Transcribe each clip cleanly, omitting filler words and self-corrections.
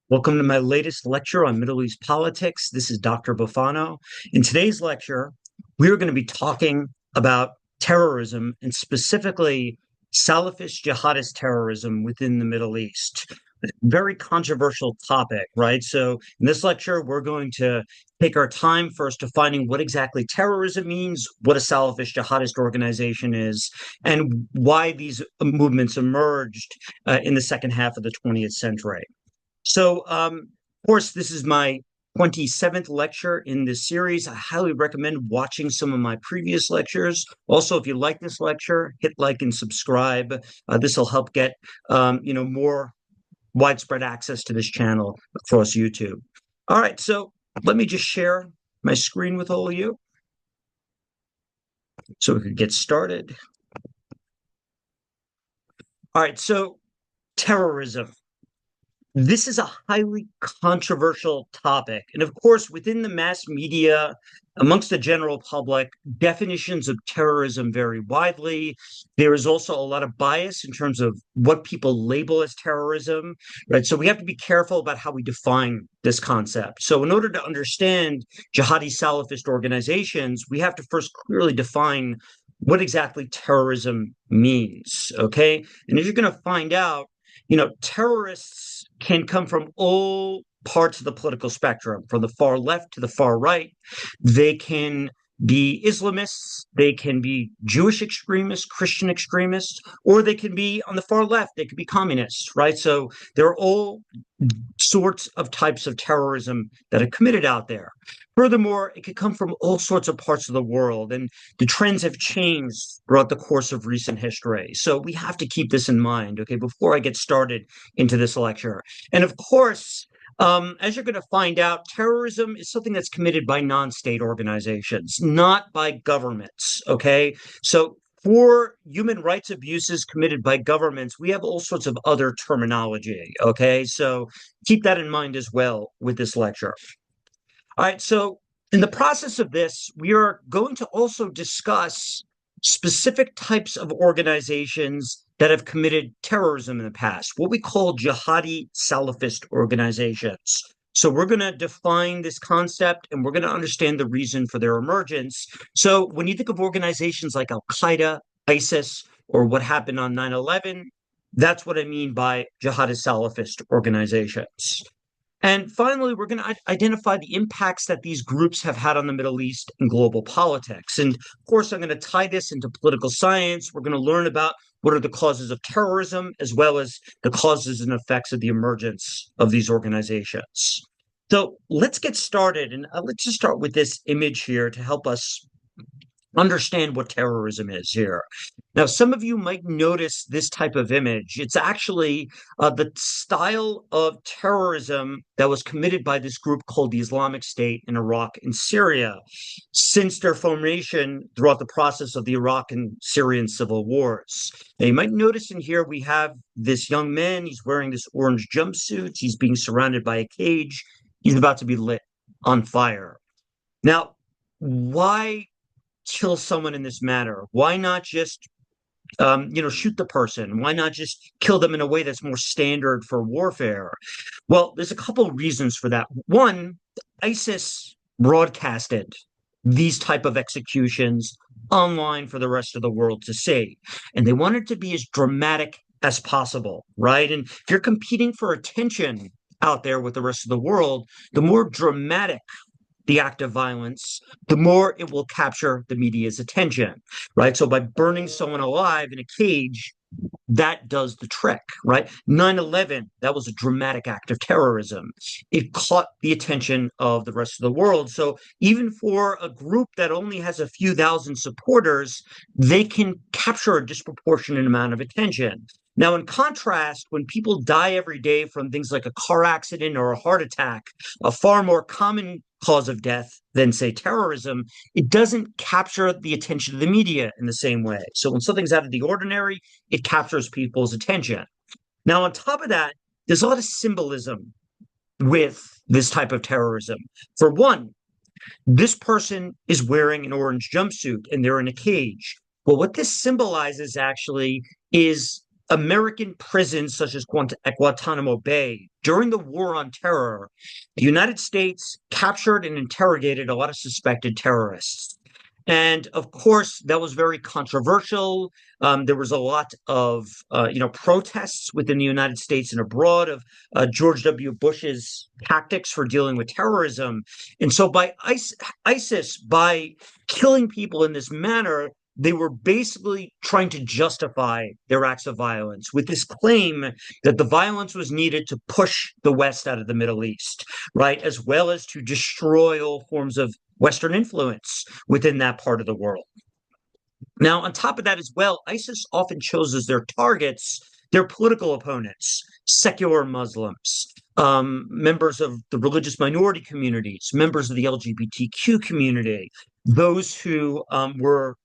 Welcome to my latest lecture on Middle East politics. This is Dr. Bufano. In today's lecture, we're going to be talking about terrorism and specifically Salafist Jihadist terrorism within the Middle East. Very controversial topic, right? So, in this lecture, we're going to take our time first defining what exactly terrorism means, what a Salafist Jihadist organization is, and why these movements emerged in the second half of the 20th century. So, of course, this is my 27th lecture in this series. I highly recommend watching some of my previous lectures. Also, if you like this lecture, hit like and subscribe. This will help get more widespread access to this channel across YouTube. All right, so let me just share my screen with all of you so we can get started. All right, so terrorism. This is a highly controversial topic. And of course, within the mass media, amongst the general public, definitions of terrorism vary widely. There is also a lot of bias in terms of what people label as terrorism, right? So we have to be careful about how we define this concept. So in order to understand jihadi Salafist organizations, we have to first clearly define what exactly terrorism means, okay? And as you're going to find out, terrorists can come from all parts of the political spectrum, from the far left to the far right. They can be Islamists, they can be Jewish extremists, Christian extremists, or they can be on the far left, they could be communists, right? So there are all sorts of types of terrorism that are committed out there. Furthermore, it could come from all sorts of parts of the world, and the trends have changed throughout the course of recent history. So we have to keep this in mind, okay, before I get started into this lecture. And of course, as you're going to find out, terrorism is something that's committed by non-state organizations, not by governments, okay? So for human rights abuses committed by governments, we have all sorts of other terminology, okay? So keep that in mind as well with this lecture. All right, so in the process of this, we are going to also discuss specific types of organizations that have committed terrorism in the past, what we call jihadi Salafist organizations. So we're going to define this concept and we're going to understand the reason for their emergence. So when you think of organizations like Al-Qaeda, ISIS, or what happened on 9/11, that's what I mean by jihadi Salafist organizations. And finally, we're going to identify the impacts that these groups have had on the Middle East and global politics. And of course, I'm going to tie this into political science. We're going to learn about what are the causes of terrorism, as well as the causes and effects of the emergence of these organizations. So let's get started. And let's just start with this image here to help us understand what terrorism is here. Now, some of you might notice this type of image. It's actually the style of terrorism that was committed by this group called the Islamic State in Iraq and Syria since their formation throughout the process of the Iraq and Syrian civil wars. Now, you might notice in here we have this young man. He's wearing this orange jumpsuit. He's being surrounded by a cage. He's about to be lit on fire. Now, why kill someone in this manner? Why not just, shoot the person? Why not just kill them in a way that's more standard for warfare? Well, there's a couple of reasons for that. One, ISIS broadcasted these type of executions online for the rest of the world to see, and they wanted to be as dramatic as possible, right? And if you're competing for attention out there with the rest of the world, the more dramatic the act of violence, the more it will capture the media's attention, right? So by burning someone alive in a cage, that does the trick, right? 9/11, that was a dramatic act of terrorism. It caught the attention of the rest of the world. So even for a group that only has a few thousand supporters, they can capture a disproportionate amount of attention. Now, in contrast, when people die every day from things like a car accident or a heart attack, a far more common cause of death than, say, terrorism, it doesn't capture the attention of the media in the same way. So when something's out of the ordinary, it captures people's attention. Now, on top of that, there's a lot of symbolism with this type of terrorism. For one, this person is wearing an orange jumpsuit and they're in a cage. Well, what this symbolizes actually is American prisons such as Guantanamo Bay, during the War on Terror, the United States captured and interrogated a lot of suspected terrorists. And of course, that was very controversial. There was a lot of, protests within the United States and abroad of George W. Bush's tactics for dealing with terrorism. And so by ISIS, by killing people in this manner, they were basically trying to justify their acts of violence with this claim that the violence was needed to push the West out of the Middle East, right? As well as to destroy all forms of Western influence within that part of the world. Now, on top of that as well, ISIS often chose as their targets their political opponents, secular Muslims, members of the religious minority communities, members of the LGBTQ community, those who were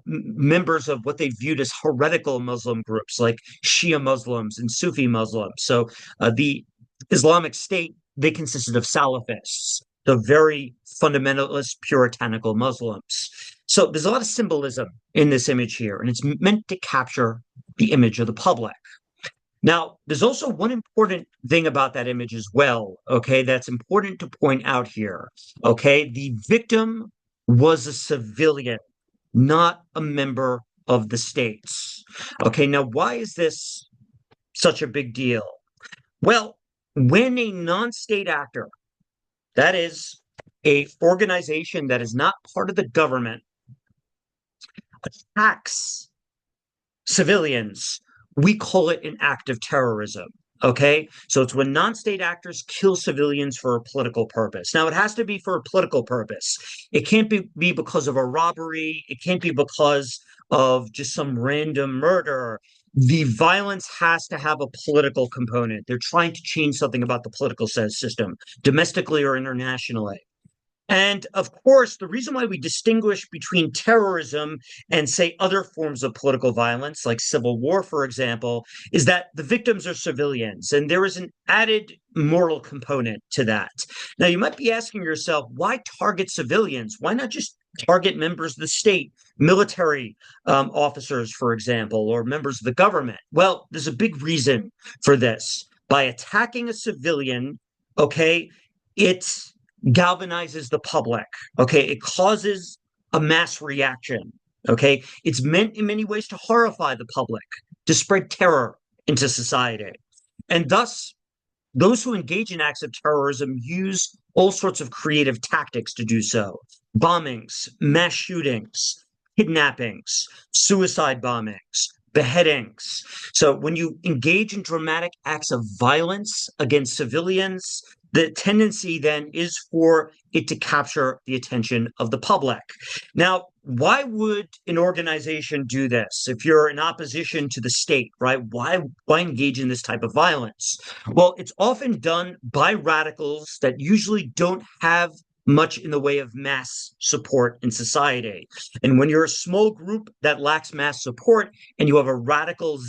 members of what they viewed as heretical Muslim groups like Shia Muslims and Sufi Muslims. So the Islamic State, they consisted of Salafists, the very fundamentalist, puritanical Muslims. So there's a lot of symbolism in this image here, and it's meant to capture the image of the public. Now, there's also one important thing about that image as well, okay, that's important to point out here, okay? The victim was a civilian, not a member of the states. Okay, now why is this such a big deal? Well, when a non-state actor, that is a organization that is not part of the government, attacks civilians, we call it an act of terrorism. Okay, so it's when non-state actors kill civilians for a political purpose. Now, it has to be for a political purpose. It can't be because of a robbery. It can't be because of just some random murder. The violence has to have a political component. They're trying to change something about the political system, domestically or internationally. And of course, the reason why we distinguish between terrorism and, say, other forms of political violence, like civil war, for example, is that the victims are civilians, and there is an added moral component to that. Now, you might be asking yourself, why target civilians? Why not just target members of the state, military officers, for example, or members of the government? Well, there's a big reason for this. By attacking a civilian, okay, it's galvanizes the public. Okay. It causes a mass reaction. Okay. It's meant in many ways to horrify the public, to spread terror into society. And thus, those who engage in acts of terrorism use all sorts of creative tactics to do so. Bombings, mass shootings, kidnappings, suicide bombings, beheadings. So when you engage in dramatic acts of violence against civilians, the tendency then is for it to capture the attention of the public. Now, why would an organization do this? If you're in opposition to the state, right? Why engage in this type of violence? Well, it's often done by radicals that usually don't have much in the way of mass support in society. And when you're a small group that lacks mass support and you have a radical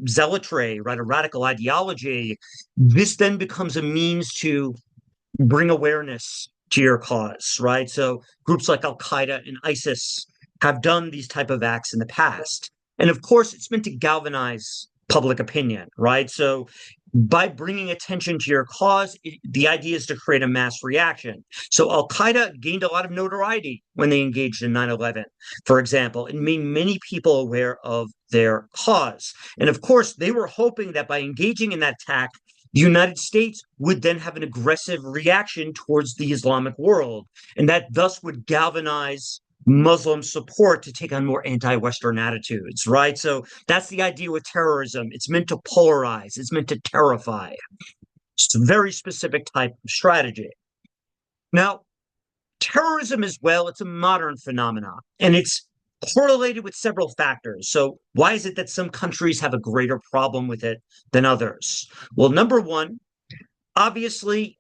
zealotry, right, a radical ideology, this then becomes a means to bring awareness to your cause, right? So groups like Al-Qaeda and ISIS have done these type of acts in the past. And of course, it's meant to galvanize public opinion, right? So by bringing attention to your cause, the idea is to create a mass reaction. So Al-Qaeda gained a lot of notoriety when they engaged in 9/11, for example, and made many people aware of their cause. And of course, they were hoping that by engaging in that attack, the United States would then have an aggressive reaction towards the Islamic world, and that thus would galvanize Muslim support to take on more anti-Western attitudes, right? So that's the idea with terrorism. It's meant to polarize, it's meant to terrify. It's a very specific type of strategy. Now, terrorism as well, it's a modern phenomenon, and it's correlated with several factors. So why is it that some countries have a greater problem with it than others? Well, number one, obviously,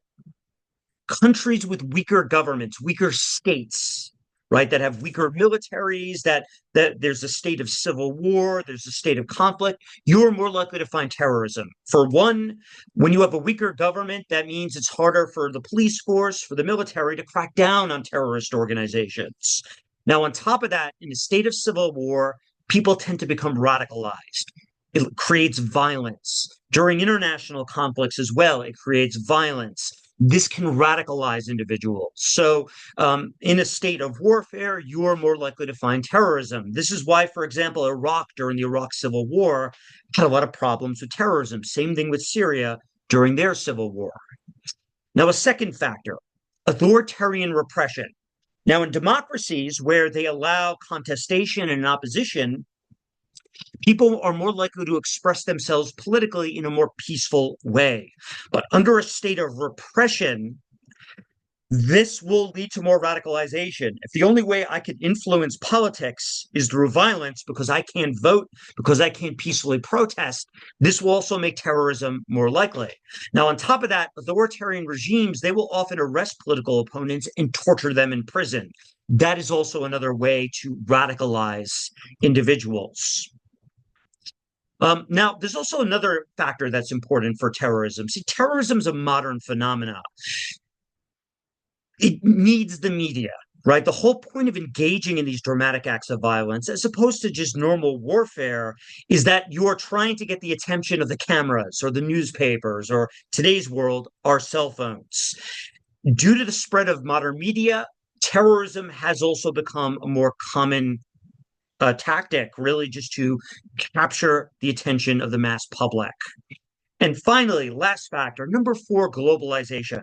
countries with weaker governments, weaker states, right, that have weaker militaries, that there's a state of civil war, there's a state of conflict, you're more likely to find terrorism. For one, when you have a weaker government, that means it's harder for the police force, for the military to crack down on terrorist organizations. Now, on top of that, in a state of civil war, people tend to become radicalized. It creates violence. During international conflicts as well, it creates violence. This can radicalize individuals. So, in a state of warfare, you are more likely to find terrorism. This is why, for example, Iraq during the Iraq Civil War had a lot of problems with terrorism. Same thing with Syria during their civil war. Now, a second factor, authoritarian repression. Now, in democracies where they allow contestation and opposition, people are more likely to express themselves politically in a more peaceful way. But under a state of repression, this will lead to more radicalization. If the only way I can influence politics is through violence because I can't vote, because I can't peacefully protest, this will also make terrorism more likely. Now, on top of that, authoritarian regimes, they will often arrest political opponents and torture them in prison. That is also another way to radicalize individuals. Now, there's also another factor that's important for terrorism. See, terrorism is a modern phenomenon. It needs the media, right? The whole point of engaging in these dramatic acts of violence, as opposed to just normal warfare, is that you are trying to get the attention of the cameras or the newspapers or today's world, our cell phones. Due to the spread of modern media, terrorism has also become a more common tactic, really just to capture the attention of the mass public. And finally, last factor, number four, globalization.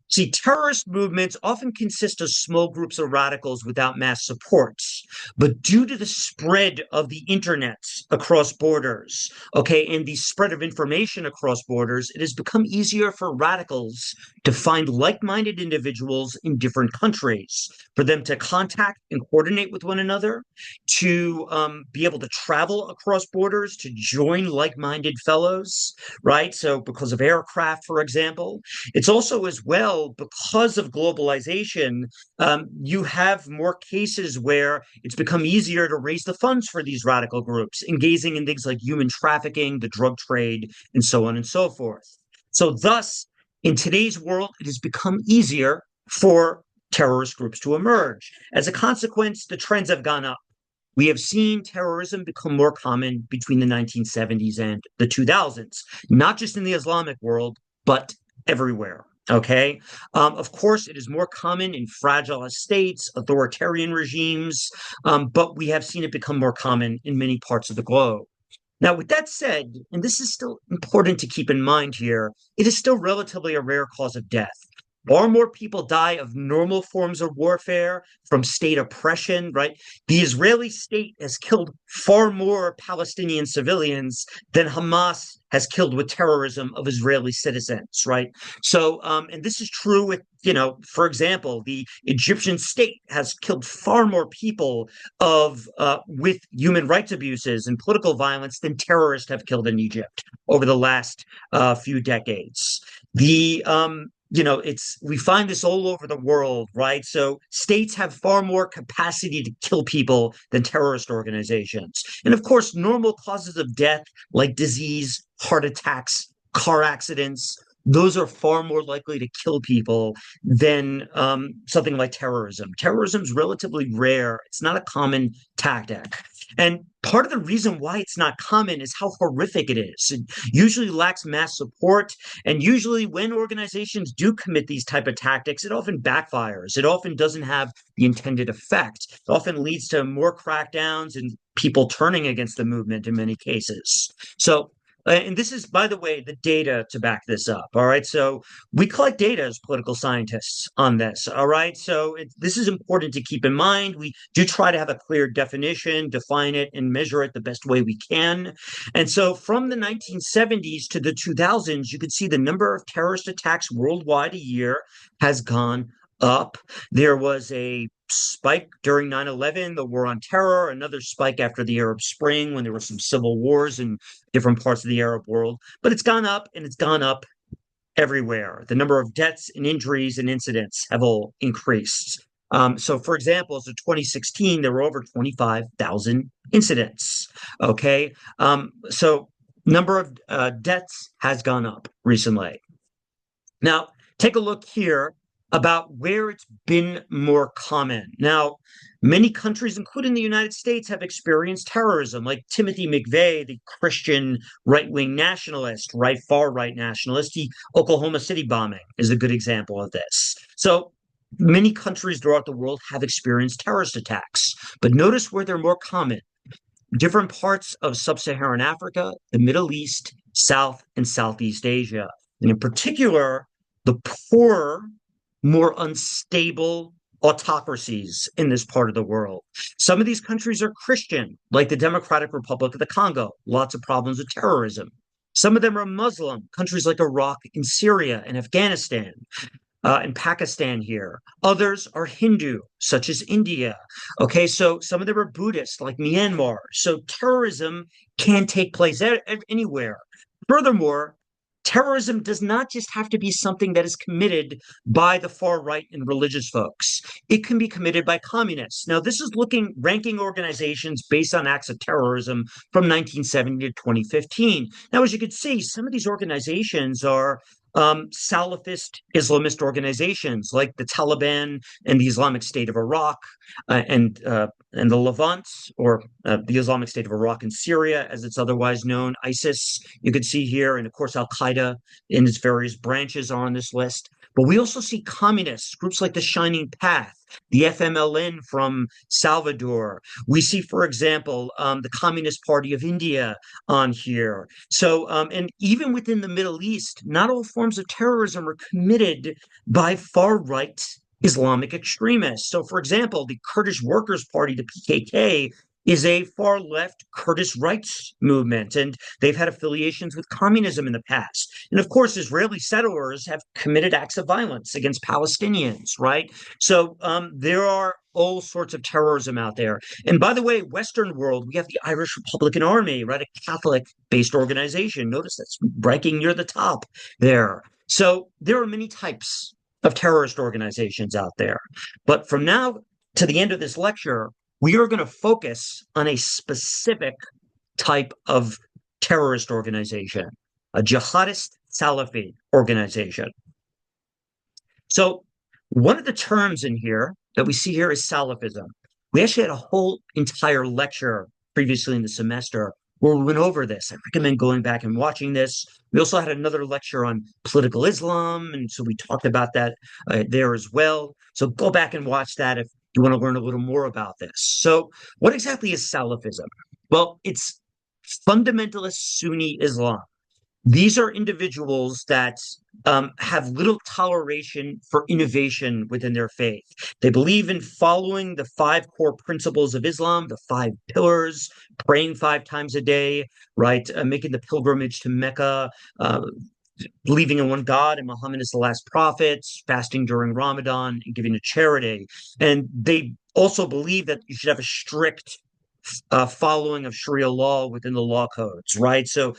See, terrorist movements often consist of small groups of radicals without mass supports. But due to the spread of the internet across borders, okay, and the spread of information across borders, it has become easier for radicals to find like-minded individuals in different countries, for them to contact and coordinate with one another, to be able to travel across borders, to join like-minded fellows, right? So because of aircraft, for example, it's also as well because of globalization, you have more cases where it's become easier to raise the funds for these radical groups, engaging in things like human trafficking, the drug trade, and so on and so forth. So, thus, in today's world, it has become easier for terrorist groups to emerge. As a consequence, the trends have gone up. We have seen terrorism become more common between the 1970s and the 2000s, not just in the Islamic world, but everywhere. Okay. Of course, it is more common in fragile states, authoritarian regimes, but we have seen it become more common in many parts of the globe. Now, with that said, and this is still important to keep in mind here, it is still relatively a rare cause of death. Far more people die of normal forms of warfare from state oppression, right? The Israeli state has killed far more Palestinian civilians than Hamas has killed with terrorism of Israeli citizens, right? So, and this is true with, for example, the Egyptian state has killed far more people with human rights abuses and political violence than terrorists have killed in Egypt over the last few decades. We find this all over the world, right? So states have far more capacity to kill people than terrorist organizations. And of course, normal causes of death like disease, heart attacks, car accidents, those are far more likely to kill people than something like terrorism. Terrorism is relatively rare. It's not a common tactic. And part of the reason why it's not common is how horrific it is. It usually lacks mass support. And usually when organizations do commit these type of tactics, it often backfires. It often doesn't have the intended effect. It often leads to more crackdowns and people turning against the movement in many cases. So and this is, by the way, the data to back this up. All right. So we collect data as political scientists on this. All right. So this is important to keep in mind. We do try to have a clear definition, define it, and measure it the best way we can. And so from the 1970s to the 2000s, you can see the number of terrorist attacks worldwide a year has gone up. There was a spike during 9/11, the war on terror, another spike after the Arab Spring when there were some civil wars in different parts of the Arab world. But it's gone up and it's gone up everywhere. The number of deaths and injuries and incidents have all increased. So, for example, as of 2016, there were over 25,000 incidents. Okay. So, number of deaths has gone up recently. Now, take a look here about where it's been more common. Now, many countries, including the United States, have experienced terrorism, like Timothy McVeigh, the Christian right-wing nationalist, far right nationalist. The Oklahoma City bombing is a good example of this. So many countries throughout the world have experienced terrorist attacks, but notice where they're more common. Different parts of sub-Saharan Africa, the Middle East, South and Southeast Asia, and in particular, the poorer, more unstable autocracies in this part of the world. Some of these countries are Christian, like the Democratic Republic of the Congo, lots of problems with terrorism. Some of them are Muslim, countries like Iraq and Syria and Afghanistan and Pakistan here. Others are Hindu, such as India. Okay, so some of them are Buddhist, like Myanmar. So terrorism can take place anywhere. Furthermore, terrorism does not just have to be something that is committed by the far right and religious folks. It can be committed by communists. Now, this is ranking organizations based on acts of terrorism from 1970 to 2015. Now, as you can see, some of these organizations are Salafist Islamist organizations like the Taliban and the Islamic State of Iraq and the Levant, or the Islamic State of Iraq and Syria, as it's otherwise known. ISIS, you can see here, and of course Al Qaeda in its various branches are on this list. But we also see communists, groups like the Shining Path, the FMLN from Salvador. We see, for example, the Communist Party of India on here. So, and even within the Middle East, not all forms of terrorism are committed by far-right Islamic extremists. So, for example, the Kurdish Workers' Party, the PKK, is a far left Kurdish rights movement, and they've had affiliations with communism in the past. And of course, Israeli settlers have committed acts of violence against Palestinians, right? So there are all sorts of terrorism out there. And by the way, Western world, we have the Irish Republican Army, right? A Catholic-based organization. Notice that's ranking near the top there. So there are many types of terrorist organizations out there. But from now to the end of this lecture, we are going to focus on a specific type of terrorist organization, a jihadist Salafi organization. So one of the terms in here that we see here is Salafism. We actually had a whole entire lecture previously in the semester where we went over this. I recommend going back and watching this. We also had another lecture on political Islam, and so we talked about that there as well. So go back and watch that if you want to learn a little more about this. So what exactly is Salafism? Well, it's fundamentalist Sunni Islam. These are individuals that have little toleration for innovation within their faith. They believe in following the five core principles of Islam, the five pillars, praying 5 times a day, right? Making the pilgrimage to Mecca, believing in one God and Muhammad is the last prophet, fasting during Ramadan, and giving to charity. And they also believe that you should have a strict following of Sharia law within the law codes, right? So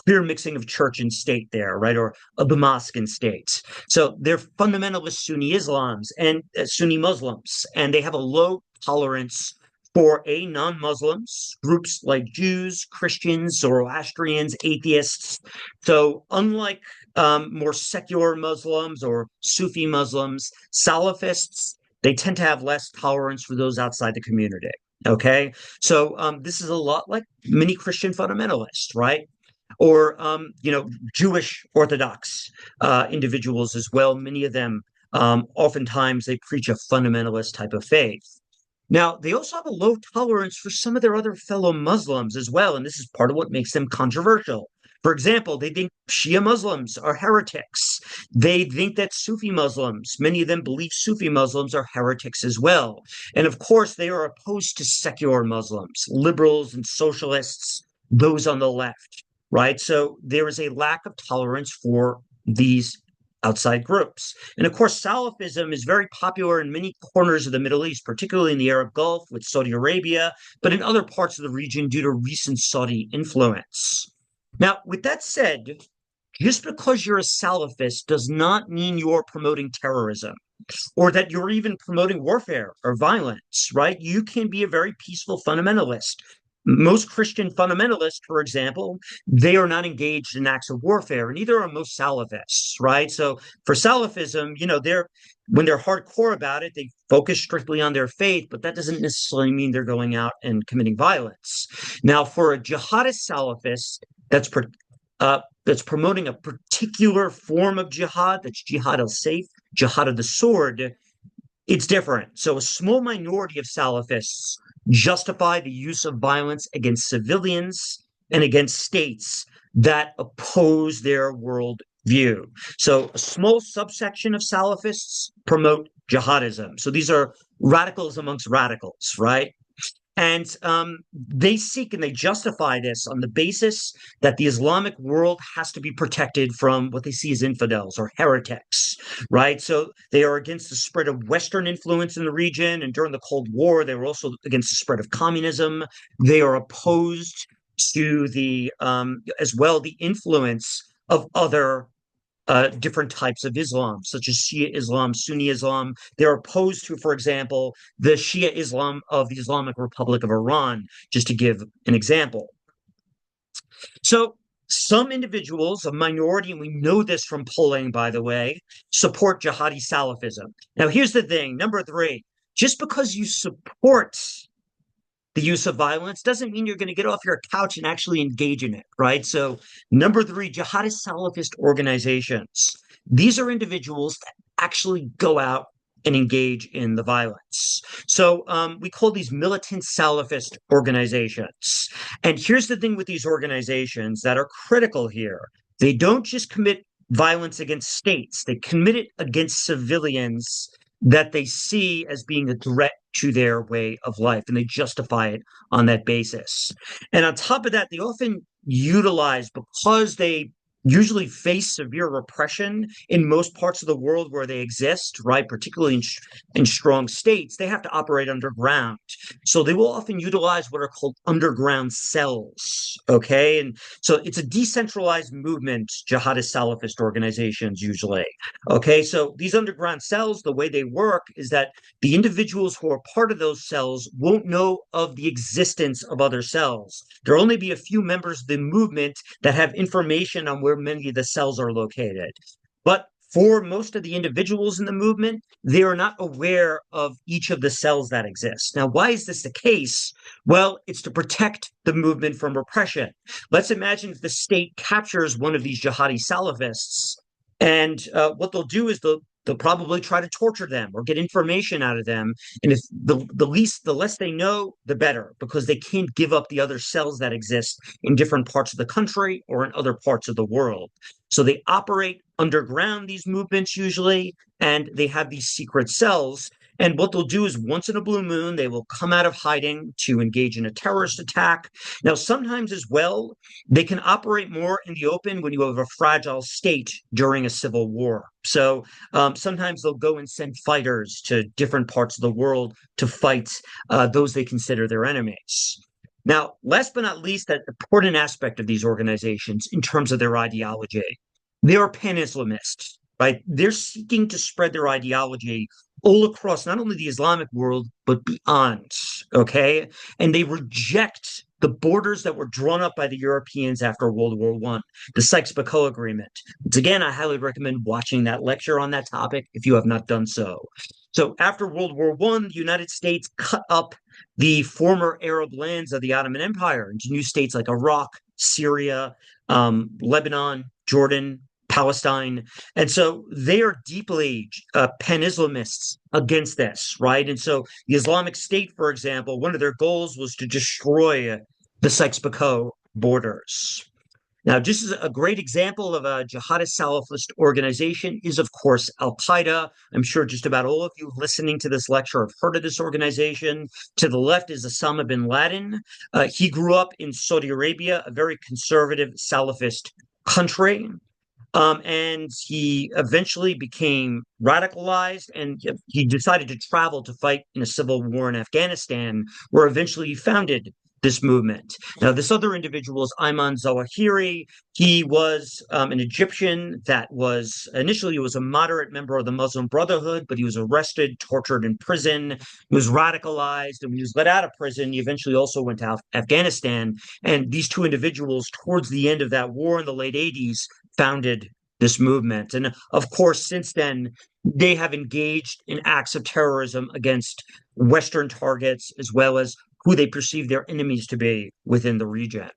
clear mixing of church and state there, right? Or of the mosque and state. So they're fundamentalist Sunni Islams and Sunni Muslims, and they have a low tolerance for non-Muslims, groups like Jews, Christians, Zoroastrians, atheists. So unlike more secular Muslims or Sufi Muslims, Salafists, they tend to have less tolerance for those outside the community. Okay, so this is a lot like many Christian fundamentalists, right? Or Jewish Orthodox individuals as well. Many of them, oftentimes, they preach a fundamentalist type of faith. Now, they also have a low tolerance for some of their other fellow Muslims as well, and this is part of what makes them controversial. For example, they think Shia Muslims are heretics. They think that Sufi Muslims, many of them believe Sufi Muslims are heretics as well. And of course, they are opposed to secular Muslims, liberals and socialists, those on the left, right? So there is a lack of tolerance for these outside groups. And of course, Salafism is very popular in many corners of the Middle East, particularly in the Arab Gulf with Saudi Arabia, but in other parts of the region due to recent Saudi influence. Now, with that said, just because you're a Salafist does not mean you're promoting terrorism or that you're even promoting warfare or violence, right? You can be a very peaceful fundamentalist. most Christian fundamentalists, for example, they are not engaged in acts of warfare, and neither are most Salafists, right? So for Salafism, they're when they're hardcore about it, they focus strictly on their faith, but that doesn't necessarily mean they're going out and committing violence. Now, for a jihadist Salafist that's promoting a particular form of jihad, that's jihad al-sayf, jihad of the sword, it's different. So a small minority of Salafists justify the use of violence against civilians and against states that oppose their world view. So a small subsection of Salafists promote jihadism. So these are radicals amongst radicals, right? And they seek and they justify this on the basis that the Islamic world has to be protected from what they see as infidels or heretics, right? So they are against the spread of Western influence in the region. And during the Cold War, they were also against the spread of communism. They are opposed to as well, the influence of other different types of Islam, such as Shia Islam, Sunni Islam. They're opposed to, for example, the Shia Islam of the Islamic Republic of Iran, just to give an example. So some individuals, a minority, and we know this from polling, by the way, support jihadi Salafism. Now, here's the thing. Number three, just because you support the use of violence doesn't mean you're going to get off your couch and actually engage in it, right? So, number three, jihadist Salafist organizations. These are individuals that actually go out and engage in the violence. So, we call these militant Salafist organizations. And here's the thing with these organizations that are critical here. They don't just commit violence against states, they commit it against civilians that they see as being a threat to their way of life, and they justify it on that basis. And on top of that, they often utilize, because they usually face severe repression in most parts of the world where they exist, right? Particularly in strong states, they have to operate underground. So they will often utilize what are called underground cells, okay? And so it's a decentralized movement, jihadist Salafist organizations usually, okay? So these underground cells, the way they work is that the individuals who are part of those cells won't know of the existence of other cells. There'll only be a few members of the movement that have information on where many of the cells are located. But for most of the individuals in the movement, they are not aware of each of the cells that exist. Now, why is this the case? Well, it's to protect the movement from repression. Let's imagine if the state captures one of these jihadi Salafists, and what they'll do is they'll probably try to torture them or get information out of them. And if the less they know, the better, because they can't give up the other cells that exist in different parts of the country or in other parts of the world. So they operate underground, these movements usually, and they have these secret cells. And what they'll do is once in a blue moon, they will come out of hiding to engage in a terrorist attack. Now, sometimes as well, they can operate more in the open when you have a fragile state during a civil war. So sometimes they'll go and send fighters to different parts of the world to fight those they consider their enemies. Now, last but not least, an important aspect of these organizations in terms of their ideology, they are pan-Islamist, right? They're seeking to spread their ideology all across not only the Islamic world, but beyond, okay? And they reject the borders that were drawn up by the Europeans after World War I, the Sykes-Picot Agreement. Once again, I highly recommend watching that lecture on that topic if you have not done so. So after World War I, the United States cut up the former Arab lands of the Ottoman Empire into new states like Iraq, Syria, Lebanon, Jordan, Palestine. And so they are deeply pan-Islamists against this, right? And so the Islamic State, for example, one of their goals was to destroy the Sykes-Picot borders. Now, just as a great example of a jihadist Salafist organization is, of course, Al-Qaeda. I'm sure just about all of you listening to this lecture have heard of this organization. To the left is Osama bin Laden. He grew up in Saudi Arabia, a very conservative Salafist country. And he eventually became radicalized, and he decided to travel to fight in a civil war in Afghanistan, where eventually he founded this movement. Now, this other individual is Ayman Zawahiri. He was an Egyptian that was initially he was a moderate member of the Muslim Brotherhood, but he was arrested, tortured in prison. He was radicalized, and when he was let out of prison, he eventually also went to Afghanistan. And these two individuals, towards the end of that war in the late 80s, founded this movement. And of course, since then, they have engaged in acts of terrorism against Western targets as well as who they perceive their enemies to be within the region.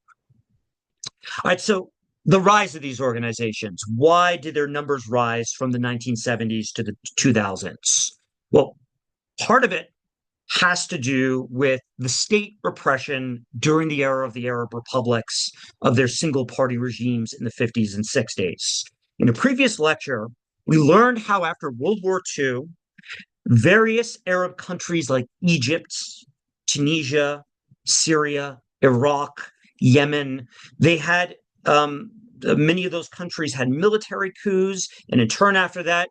All right, so the rise of these organizations, why did their numbers rise from the 1970s to the 2000s? Well, part of it has to do with the state repression during the era of the Arab republics of their single party regimes in the 50s and 60s. In a previous lecture, we learned how after World War II, various Arab countries like Egypt, Tunisia, Syria, Iraq, Yemen, they had many of those countries had military coups, and in turn after that,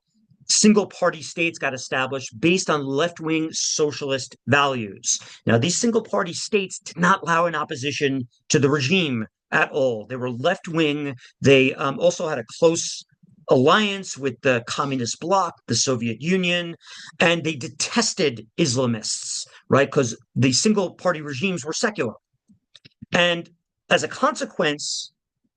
single party states got established based on left-wing socialist values. Now, these single party states did not allow an opposition to the regime at all. They were left-wing. They also had a close alliance with the communist bloc, the Soviet Union, and they detested Islamists, right? Because the single party regimes were secular. And as a consequence,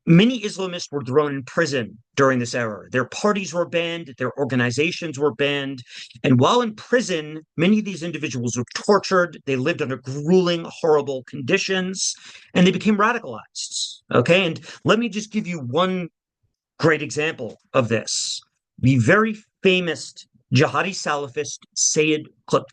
many Islamists were thrown in prison during this era. Their parties were banned, their organizations were banned. And while in prison, many of these individuals were tortured. They lived under grueling, horrible conditions, and they became radicalized. Okay. And let me just give you one great example of this. The very famous jihadi Salafist Sayyid Qutb.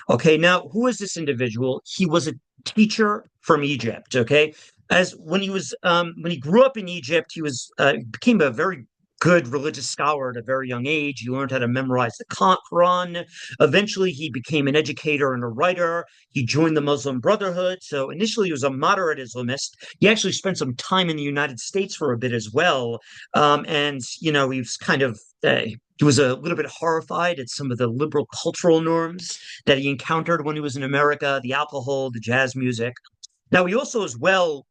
Okay, now who is this individual? He was a teacher from Egypt. Okay, as when he grew up in Egypt, he was became a very good religious scholar at a very young age. He learned how to memorize the Quran. Eventually, he became an educator and a writer. He joined the Muslim Brotherhood. So initially, he was a moderate Islamist. He actually spent some time in the United States for a bit as well. And, he was kind of he was a little bit horrified at some of the liberal cultural norms that he encountered when he was in America, the alcohol, the jazz music. Now, he also as well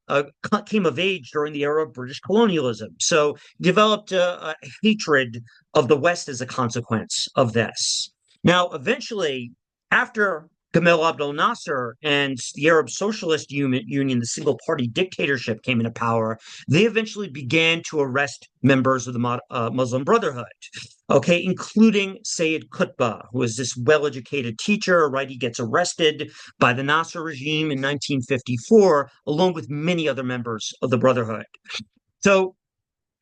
came of age during the era of British colonialism. So developed a hatred of the West as a consequence of this. Now, eventually, after Gamal Abdel Nasser and the Arab Socialist Union, the single party dictatorship came into power, they eventually began to arrest members of the Muslim Brotherhood, okay, including Sayyid Qutb, who was this well-educated teacher, right? He gets arrested by the Nasser regime in 1954, along with many other members of the Brotherhood. So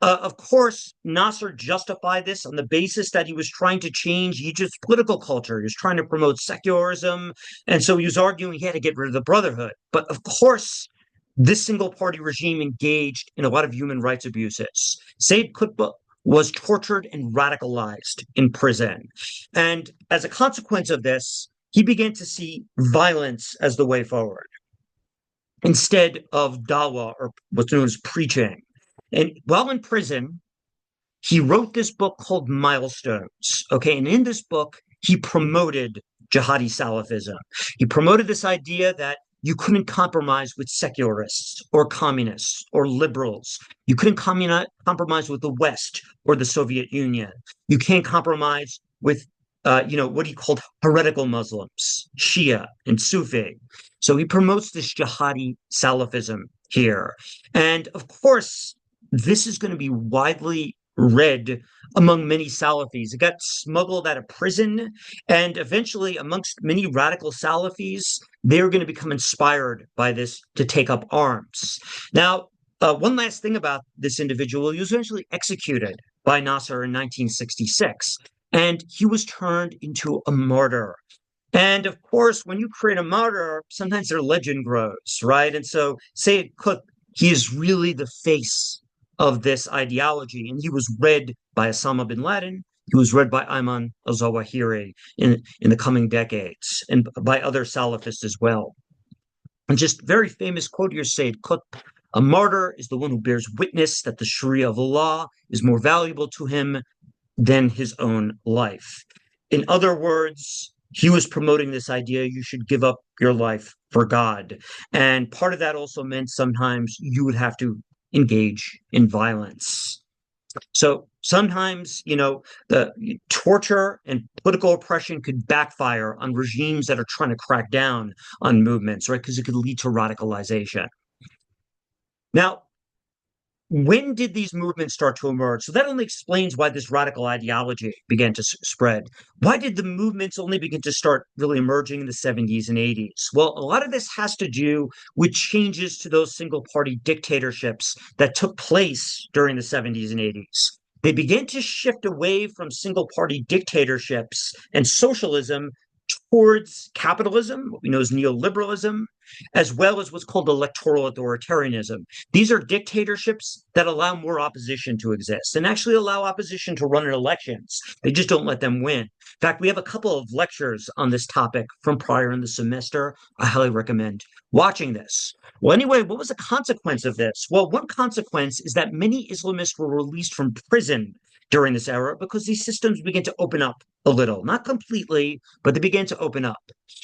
of course, Nasser justified this on the basis that he was trying to change Egypt's political culture. He was trying to promote secularism. And so he was arguing he had to get rid of the Brotherhood. But of course, this single party regime engaged in a lot of human rights abuses. Sayyid Qutb was tortured and radicalized in prison. And as a consequence of this, he began to see violence as the way forward instead of dawah, or what's known as preaching. And while in prison, he wrote this book called Milestones. Okay. And in this book, he promoted jihadi Salafism. He promoted this idea that you couldn't compromise with secularists or communists or liberals. You couldn't compromise with the West or the Soviet Union. You can't compromise with, what he called heretical Muslims, Shia and Sufi. So he promotes this jihadi Salafism here. And of course, this is going to be widely read among many Salafis. It got smuggled out of prison, and eventually, amongst many radical Salafis, they're going to become inspired by this to take up arms. Now, one last thing about this individual, he was eventually executed by Nasser in 1966, and he was turned into a martyr. And of course, when you create a martyr, sometimes their legend grows, right? And so Sayyid Qutb, he is really the face of this ideology. And he was read by Osama bin Laden. He was read by Ayman al-Zawahiri in the coming decades, and by other Salafists as well. And just very famous quote here, Sayyid Qutb: "A martyr is the one who bears witness that the Sharia of Allah is more valuable to him than his own life." In other words, he was promoting this idea you should give up your life for God. And part of that also meant sometimes you would have to engage in violence. So sometimes, the torture and political oppression could backfire on regimes that are trying to crack down on movements, right? Because it could lead to radicalization. Now, when did these movements start to emerge? So that only explains why this radical ideology began to spread. Why did the movements only begin to start really emerging in the 70s and 80s? Well, a lot of this has to do with changes to those single party dictatorships that took place during the 70s and 80s. They began to shift away from single party dictatorships and socialism towards capitalism, what we know as neoliberalism, as well as what's called electoral authoritarianism. These are dictatorships that allow more opposition to exist and actually allow opposition to run in elections. They just don't let them win. In fact, we have a couple of lectures on this topic from prior in the semester. I highly recommend watching this. Well, anyway, what was the consequence of this? Well, one consequence is that many Islamists were released from prison during this era because these systems began to open up a little, not completely, but they began to open up.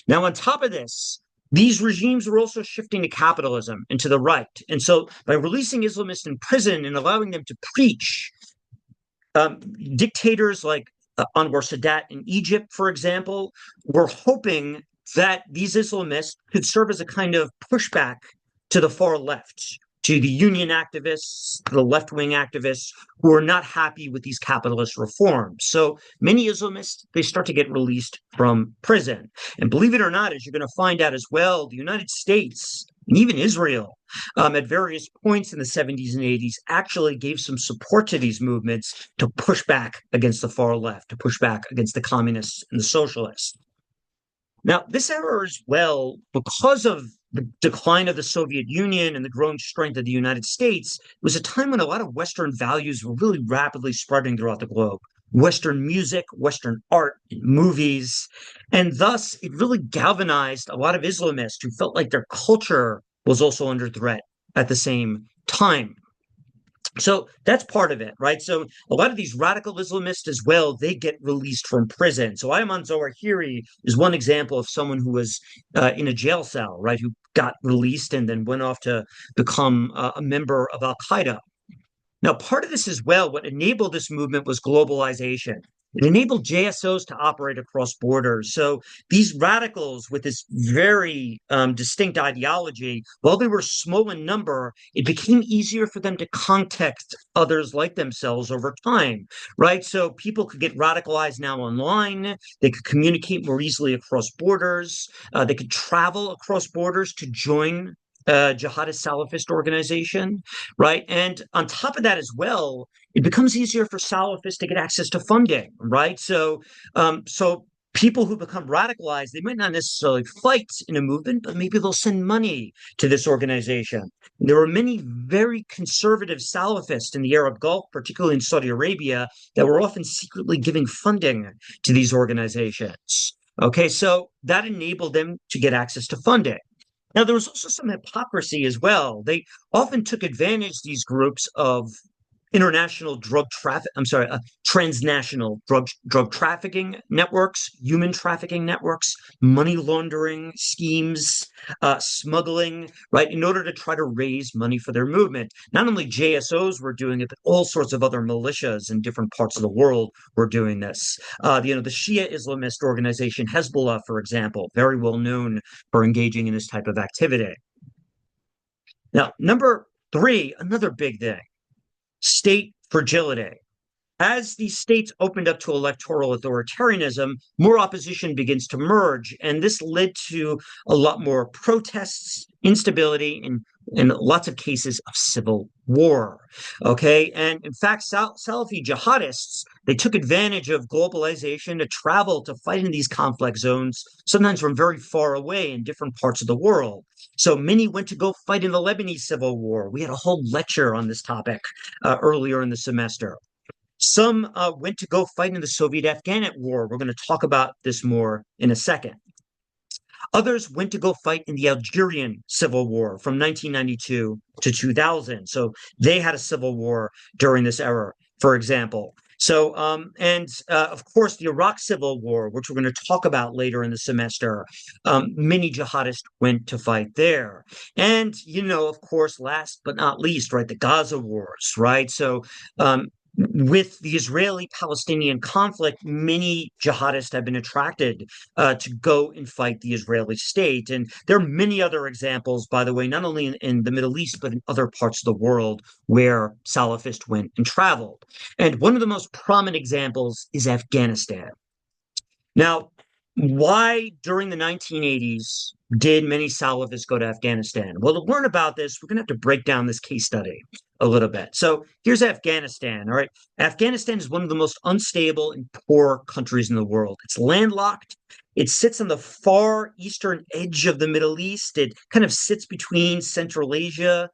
Now, on top of this, these regimes were also shifting to capitalism and to the right. And so by releasing Islamists in prison and allowing them to preach, dictators like Anwar Sadat in Egypt, for example, were hoping that these Islamists could serve as a kind of pushback to the far left, to the union activists, the left-wing activists who are not happy with these capitalist reforms. So many Islamists, they start to get released from prison. And believe it or not, as you're going to find out as well, the United States and even Israel at various points in the 70s and 80s actually gave some support to these movements to push back against the far left, to push back against the communists and the socialists. Now, this era as well, because of the decline of the Soviet Union and the growing strength of the United States, was a time when a lot of Western values were really rapidly spreading throughout the globe. Western music, Western art, movies, and thus it really galvanized a lot of Islamists who felt like their culture was also under threat at the same time. So that's part of it, right? So a lot of these radical Islamists as well, they get released from prison. So Ayman Zawahiri is one example of someone who was in a jail cell, right, who got released and then went off to become a member of Al Qaeda. Now, part of this as well, what enabled this movement was globalization. It enabled JSOs to operate across borders. So these radicals with this very distinct ideology, while they were small in number, it became easier for them to contact others like themselves over time, right? So people could get radicalized now online. They could communicate more easily across borders. They could travel across borders to join jihadist Salafist organization, right? And on top of that as well, it becomes easier for Salafists to get access to funding, right? So people who become radicalized, they might not necessarily fight in a movement, but maybe they'll send money to this organization. There were many very conservative Salafists in the Arab Gulf, particularly in Saudi Arabia, that were often secretly giving funding to these organizations. Okay, so that enabled them to get access to funding. Now, there was also some hypocrisy as well. They often took advantage, these groups, of international transnational drug trafficking networks, human trafficking networks, money laundering schemes, smuggling, right, in order to try to raise money for their movement. Not only JSOs were doing it, but all sorts of other militias in different parts of the world were doing this. The Shia Islamist organization Hezbollah, for example, very well known for engaging in this type of activity. Now, number three, another big thing. State fragility. As these states opened up to electoral authoritarianism, more opposition begins to merge, and this led to a lot more protests, instability, and in lots of cases of civil war. Okay, and in fact, Salafi jihadists, they took advantage of globalization to travel to fight in these conflict zones, sometimes from very far away in different parts of the world. So many went to go fight in the Lebanese civil war. We had a whole lecture on this topic earlier in the semester. Some went to go fight in the Soviet Afghan War. We're going to talk about this more in a second. Others went to go fight in the Algerian Civil War from 1992 to 2000. So they had a civil war during this era, for example. Of course, the Iraq Civil War, which we're going to talk about later in the semester, many jihadists went to fight there. And, of course, last but not least, right, the Gaza wars, right? With the Israeli-Palestinian conflict, many jihadists have been attracted to go and fight the Israeli state. And there are many other examples, by the way, not only in the Middle East, but in other parts of the world where Salafists went and traveled. And one of the most prominent examples is Afghanistan. Now, why during the 1980s did many Salafists go to Afghanistan? Well, to learn about this, we're going to have to break down this case study a little bit. So here's Afghanistan. All right. Afghanistan is one of the most unstable and poor countries in the world. It's landlocked. It sits on the far eastern edge of the Middle East. It kind of sits between Central Asia,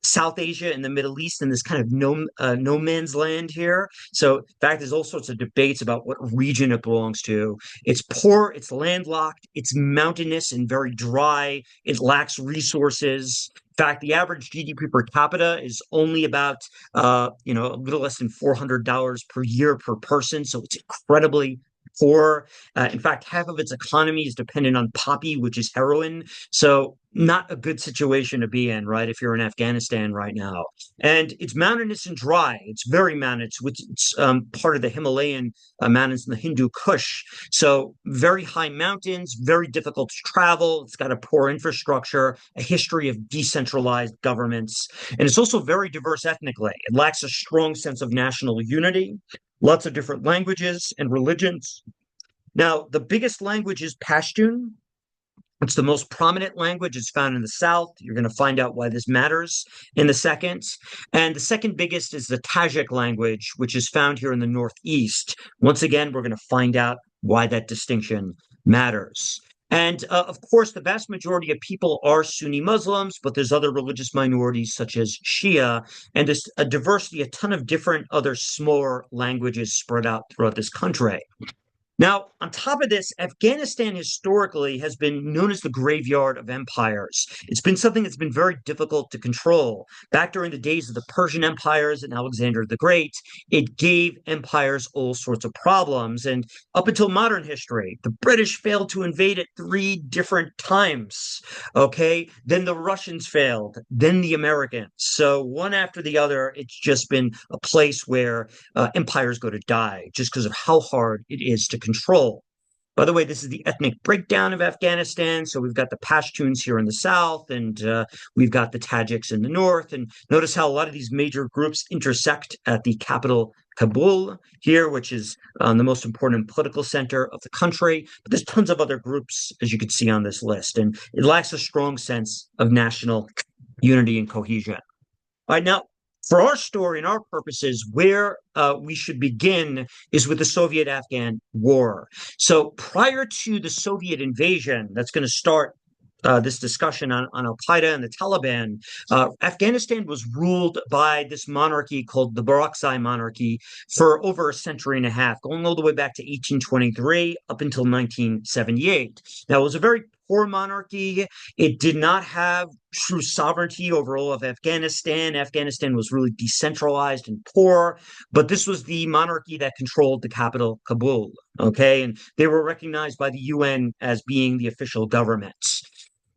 South Asia, and the Middle East in this kind of no man's land here. So, in fact, there's all sorts of debates about what region it belongs to. It's poor, it's landlocked, it's mountainous and very dry. It lacks resources. In fact, the average GDP per capita is only about, a little less than $400 per year per person. So it's incredibly poor. In fact, half of its economy is dependent on poppy, which is heroin. So not a good situation to be in, right? If you're in Afghanistan right now. And it's mountainous and dry. It's very mountainous, which it's part of the Himalayan mountains in the Hindu Kush. So very high mountains, very difficult to travel. It's got a poor infrastructure, a history of decentralized governments. And it's also very diverse ethnically. It lacks a strong sense of national unity, lots of different languages and religions. Now, the biggest language is Pashtun. It's the most prominent language. It's found in the South. You're going to find out why this matters in a second. And the second biggest is the Tajik language, which is found here in the Northeast. Once again, we're going to find out why that distinction matters. And of course, the vast majority of people are Sunni Muslims, but there's other religious minorities such as Shia, and there's a diversity, a ton of different other smaller languages spread out throughout this country. Now, on top of this, Afghanistan historically has been known as the graveyard of empires. It's been something that's been very difficult to control. Back during the days of the Persian empires and Alexander the Great, it gave empires all sorts of problems. And up until modern history, the British failed to invade it 3 different times. Okay. Then the Russians failed, then the Americans. So one after the other, it's just been a place where empires go to die just because of how hard it is to control. By the way, this is the ethnic breakdown of Afghanistan. So we've got the Pashtuns here in the south, and we've got the Tajiks in the north. And notice how a lot of these major groups intersect at the capital, Kabul, here, which is the most important political center of the country. But there's tons of other groups, as you can see on this list, and it lacks a strong sense of national unity and cohesion. All right, now, for our story and our purposes, where we should begin is with the Soviet Afghan War. So prior to the Soviet invasion, that's going to start this discussion on Al Qaeda and the Taliban, Afghanistan was ruled by this monarchy called the Barakzai monarchy for over a century and a half, going all the way back to 1823 up until 1978. Now, it was a very poor monarchy. It did not have true sovereignty over all of Afghanistan. Afghanistan was really decentralized and poor, but this was the monarchy that controlled the capital, Kabul. Okay, and they were recognized by the UN as being the official governments.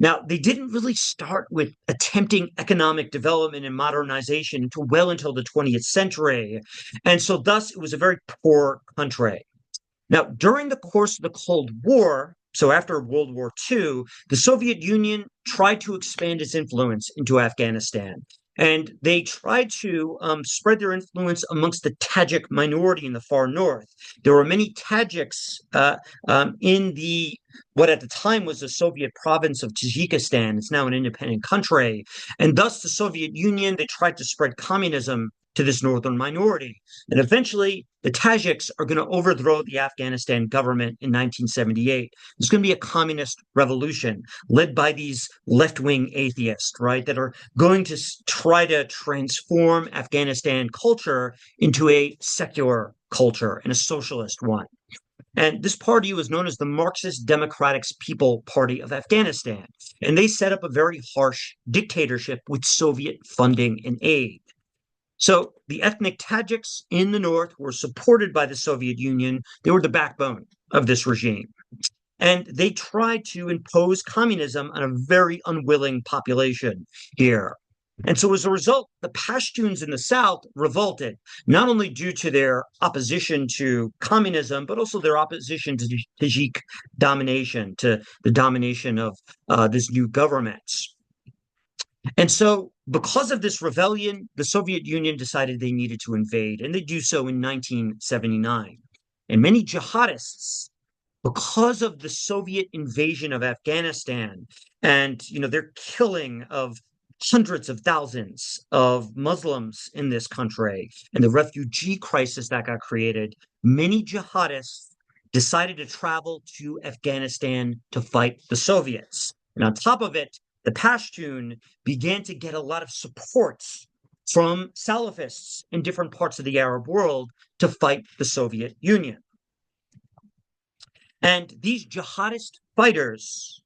Now, they didn't really start with attempting economic development and modernization until well until the 20th century. And so thus it was a very poor country. Now, during the course of the Cold War, so after World War II, the Soviet Union tried to expand its influence into Afghanistan. And they tried to spread their influence amongst the Tajik minority in the far north. There were many Tajiks in what at the time was the Soviet province of Tajikistan. It's now an independent country. And thus the Soviet Union, they tried to spread communism to this northern minority. And eventually, the Tajiks are going to overthrow the Afghanistan government in 1978. There's going to be a communist revolution led by these left-wing atheists, right, that are going to try to transform Afghanistan culture into a secular culture and a socialist one. And this party was known as the Marxist Democratic People Party of Afghanistan. And they set up a very harsh dictatorship with Soviet funding and aid. So the ethnic Tajiks in the north were supported by the Soviet Union. They were the backbone of this regime. And they tried to impose communism on a very unwilling population here. And so as a result, the Pashtuns in the south revolted, not only due to their opposition to communism, but also their opposition to Tajik domination, to the domination of this new government. And so, because of this rebellion, the Soviet Union decided they needed to invade, and they do so in 1979. And many jihadists, because of the Soviet invasion of Afghanistan and their killing of hundreds of thousands of Muslims in this country and the refugee crisis that got created, many jihadists decided to travel to Afghanistan to fight the Soviets. And on top of it, the Pashtun began to get a lot of support from Salafists in different parts of the Arab world to fight the Soviet Union. And these jihadist fighters,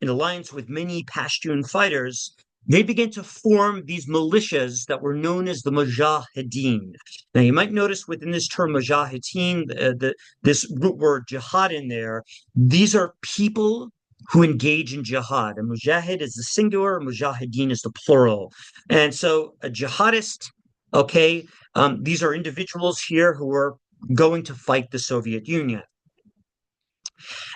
in alliance with many Pashtun fighters, they began to form these militias that were known as the Mujahideen. Now, you might notice within this term Mujahideen, this root word jihad in there, these are people who engage in jihad. A mujahid is the singular, mujahideen is the plural. And so a jihadist, okay, these are individuals here who are going to fight the Soviet Union.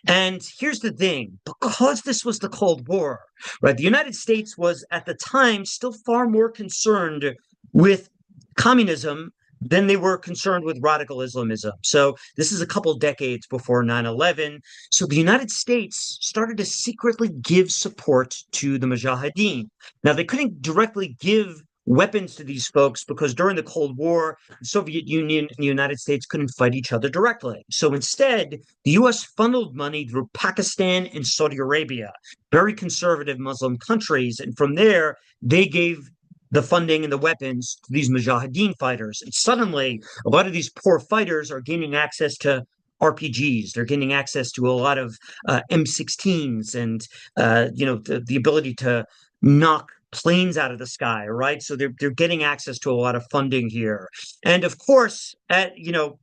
And here's the thing, because this was the Cold War, right? The United States was at the time still far more concerned with communism than they were concerned with radical Islamism. So this is a couple decades before 9/11. So the United States started to secretly give support to the Mujahideen. Now, they couldn't directly give weapons to these folks because during the Cold War, the Soviet Union and the United States couldn't fight each other directly. So instead, the US funneled money through Pakistan and Saudi Arabia, very conservative Muslim countries. And from there, they gave the funding and the weapons to these Mujahideen fighters. And suddenly, a lot of these poor fighters are gaining access to RPGs. They're gaining access to a lot of M16s and, the ability to knock planes out of the sky, right? So they're getting access to a lot of funding here. And of course,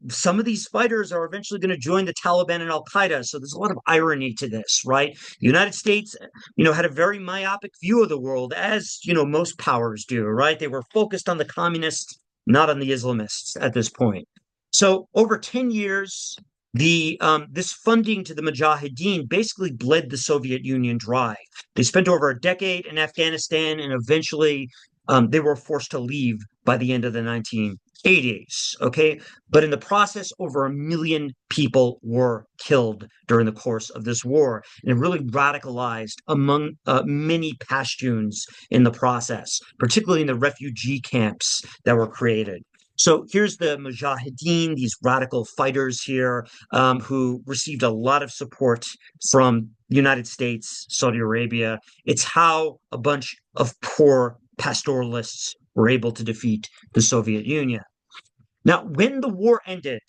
some of these fighters are eventually going to join the Taliban and Al-Qaeda. So there's a lot of irony to this, right? The United States, had a very myopic view of the world, as, most powers do, right? They were focused on the communists, not on the Islamists at this point. So over 10 years, this funding to the Mujahideen basically bled the Soviet Union dry. They spent over a decade in Afghanistan, and eventually they were forced to leave by the end of the 1980s. Okay, but in the process, over 1 million people were killed during the course of this war, and it really radicalized among many Pashtuns in the process, particularly in the refugee camps that were created. So here's the Mujahideen, these radical fighters here who received a lot of support from the United States, Saudi Arabia. It's how a bunch of poor pastoralists were able to defeat the Soviet Union. Now, when the war ended,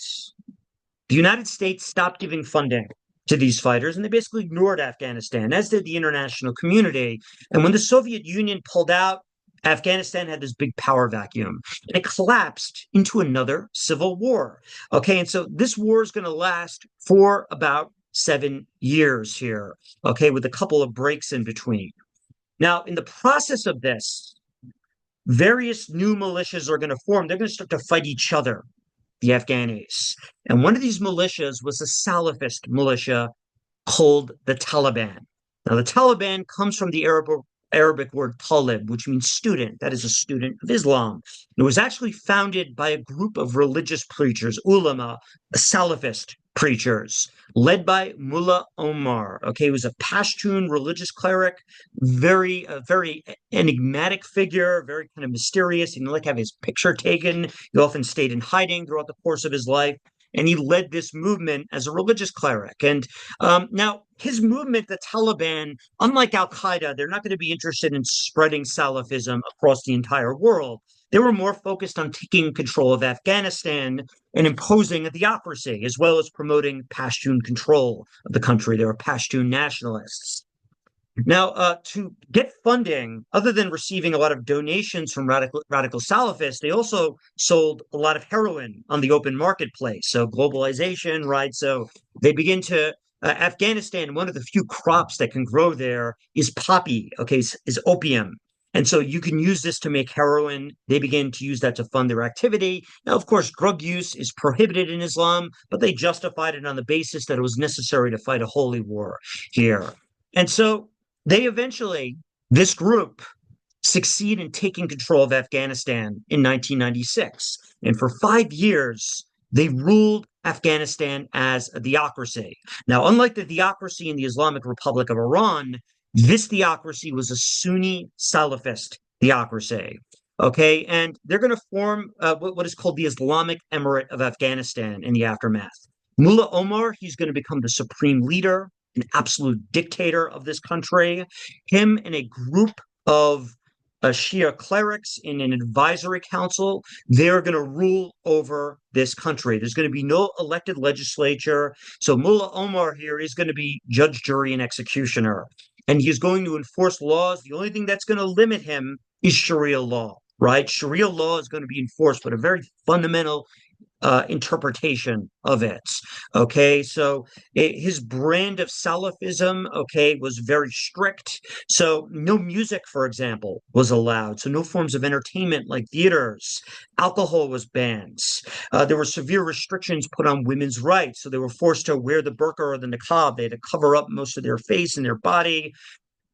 the United States stopped giving funding to these fighters, and they basically ignored Afghanistan, as did the international community. And when the Soviet Union pulled out, Afghanistan had this big power vacuum, and it collapsed into another civil war. Okay, and so this war is going to last for about 7 years here, okay, with a couple of breaks in between. Now, in the process of this, various new militias are going to form. They're going to start to fight each other, the Afghanis. And one of these militias was a Salafist militia called the Taliban. Now, the Taliban comes from the Arabic word talib, which means student. That is a student of Islam. It was actually founded by a group of religious preachers, ulama, Salafist preachers, led by Mullah Omar. Okay, he was a Pashtun religious cleric, very enigmatic figure, very kind of mysterious. He didn't like have his picture taken. He often stayed in hiding throughout the course of his life. And he led this movement as a religious cleric. And now his movement, the Taliban, unlike Al-Qaeda, they're not going to be interested in spreading Salafism across the entire world. They were more focused on taking control of Afghanistan and imposing a theocracy, as well as promoting Pashtun control of the country. They were Pashtun nationalists. Now, to get funding, other than receiving a lot of donations from radical Salafists, they also sold a lot of heroin on the open marketplace. So globalization, right? So they begin to Afghanistan. One of the few crops that can grow there is poppy. Okay, is opium. And so you can use this to make heroin. They begin to use that to fund their activity. Now, of course, drug use is prohibited in Islam, but they justified it on the basis that it was necessary to fight a holy war here. And so they eventually, this group, succeed in taking control of Afghanistan in 1996. And for 5 years, they ruled Afghanistan as a theocracy. Now, unlike the theocracy in the Islamic Republic of Iran, this theocracy was a Sunni Salafist theocracy. Okay, and they're going to form what is called the Islamic Emirate of Afghanistan in the aftermath. Mullah Omar, he's going to become the supreme leader, an absolute dictator of this country. Him and a group of Shia clerics in an advisory council, they're going to rule over this country. There's going to be no elected legislature. So Mullah Omar here is going to be judge, jury, and executioner. And he's going to enforce laws. The only thing that's going to limit him is Sharia law, right? Sharia law is going to be enforced, but a very fundamental interpretation of it. Okay, so his brand of Salafism, okay, was very strict. So no music, for example, was allowed. So no forms of entertainment like theaters. Alcohol was banned. There were severe restrictions put on women's rights. So they were forced to wear the burqa or the niqab. They had to cover up most of their face and their body.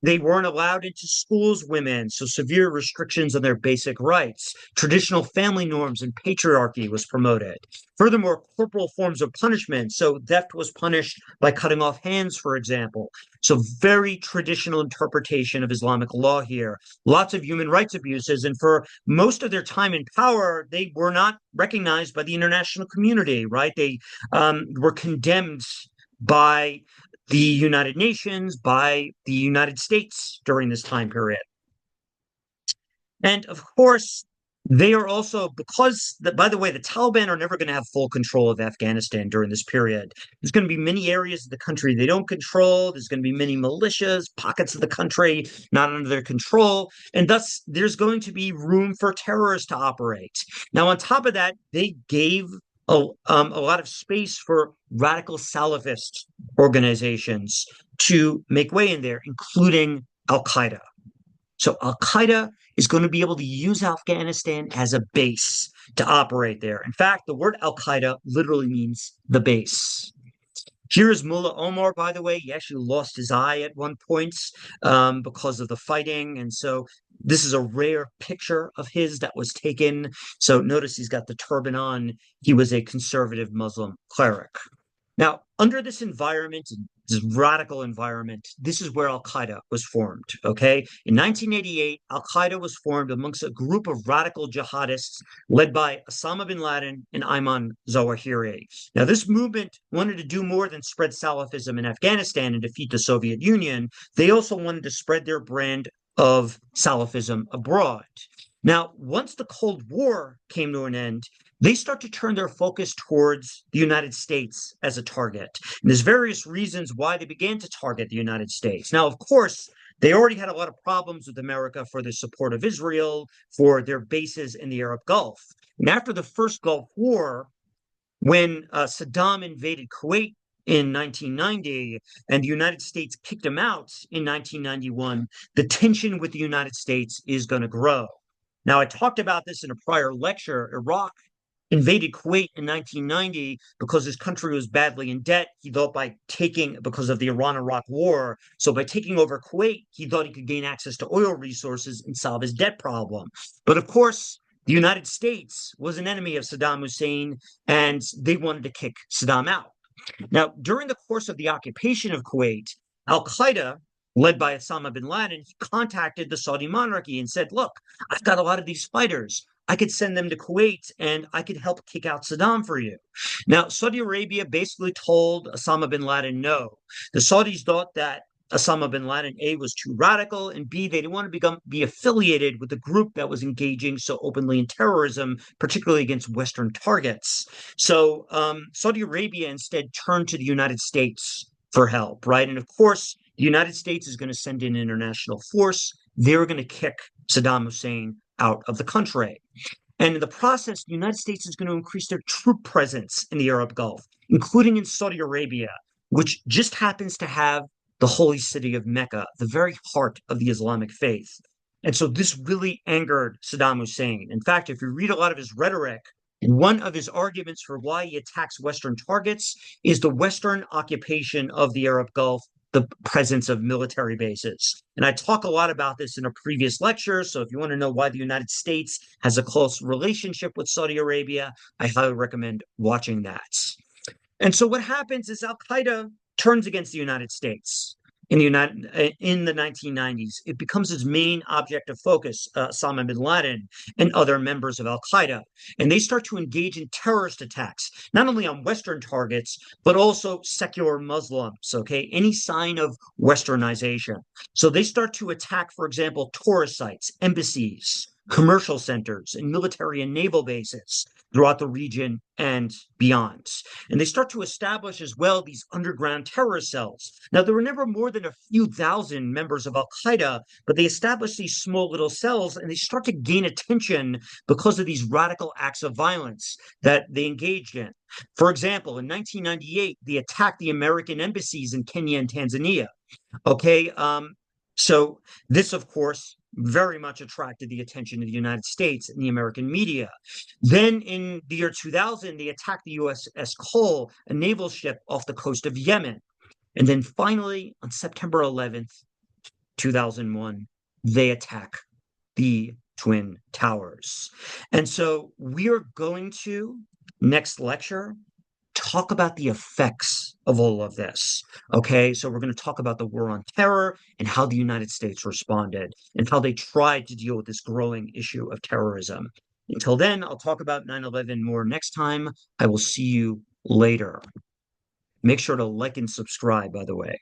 They weren't allowed into schools, women, so severe restrictions on their basic rights. Traditional family norms and patriarchy was promoted. Furthermore, corporal forms of punishment. So theft was punished by cutting off hands, for example. So very traditional interpretation of Islamic law here. Lots of human rights abuses. And for most of their time in power, they were not recognized by the international community, right? They were condemned by the United Nations, by the United States during this time period. And of course, they are also, by the way, the Taliban are never going to have full control of Afghanistan during this period. There's going to be many areas of the country they don't control. There's going to be many militias, pockets of the country not under their control. And thus, there's going to be room for terrorists to operate. Now, on top of that, they gave a lot of space for radical Salafist organizations to make way in there, including Al Qaeda. So Al Qaeda is going to be able to use Afghanistan as a base to operate there. In fact, the word Al Qaeda literally means the base. Here is Mullah Omar, by the way. He actually lost his eye at one point because of the fighting. And so this is a rare picture of his that was taken. So notice he's got the turban on. He was a conservative Muslim cleric. Now, under this environment, this radical environment, this is where Al Qaeda was formed. Okay. In 1988, Al Qaeda was formed amongst a group of radical jihadists led by Osama bin Laden and Ayman Zawahiri. Now, this movement wanted to do more than spread Salafism in Afghanistan and defeat the Soviet Union. They also wanted to spread their brand of Salafism abroad. Now, once the Cold War came to an end, they start to turn their focus towards the United States as a target. And there's various reasons why they began to target the United States. Now, of course, they already had a lot of problems with America for their support of Israel, for their bases in the Arab Gulf. And after the first Gulf War, when Saddam invaded Kuwait in 1990 and the United States kicked him out in 1991, the tension with the United States is going to grow. Now, I talked about this in a prior lecture. Iraq invaded Kuwait in 1990 because his country was badly in debt. He thought because of the Iran-Iraq war, so by taking over Kuwait, he thought he could gain access to oil resources and solve his debt problem. But of course, the United States was an enemy of Saddam Hussein, and they wanted to kick Saddam out. Now, during the course of the occupation of Kuwait, Al Qaeda, led by Osama bin Laden, contacted the Saudi monarchy and said, look, I've got a lot of these fighters. I could send them to Kuwait and I could help kick out Saddam for you. Now, Saudi Arabia basically told Osama bin Laden no. The Saudis thought that Osama bin Laden, A, was too radical, and B, they didn't want to be affiliated with a group that was engaging so openly in terrorism, particularly against Western targets. So Saudi Arabia instead turned to the United States for help, right? And of course, The United States is going to send in international force. They're going to kick Saddam Hussein out of the country. And in the process, the United States is going to increase their troop presence in the Arab Gulf, including in Saudi Arabia, which just happens to have the holy city of Mecca, the very heart of the Islamic faith. And so this really angered Saddam Hussein. In fact, if you read a lot of his rhetoric, one of his arguments for why he attacks Western targets is the Western occupation of the Arab Gulf, the presence of military bases. And I talk a lot about this in a previous lecture. So if you want to know why the United States has a close relationship with Saudi Arabia, I highly recommend watching that. And so what happens is Al Qaeda turns against the United States in the 1990s. It becomes its main object of focus, Osama bin Laden and other members of Al Qaeda, and they start to engage in terrorist attacks, not only on Western targets but also secular Muslims. Okay, any sign of Westernization. So they start to attack, for example, tourist sites, embassies, commercial centers, and military and naval bases throughout the region and beyond. And they start to establish as well these underground terror cells. Now, there were never more than a few thousand members of Al Qaeda, but they established these small little cells and they start to gain attention because of these radical acts of violence that they engaged in. For example, in 1998, they attacked the American embassies in Kenya and Tanzania. Okay, so this, of course, very much attracted the attention of the United States and the American media. Then in the year 2000, they attacked the USS Cole, a naval ship off the coast of Yemen. And then finally, on September 11th, 2001, they attack the Twin Towers. And so we are going to, next lecture, talk about the effects of all of this. Okay, so we're going to talk about the war on terror and how the United States responded and how they tried to deal with this growing issue of terrorism. Until then, I'll talk about 9/11 more next time. I will see you later. Make sure to like and subscribe, by the way.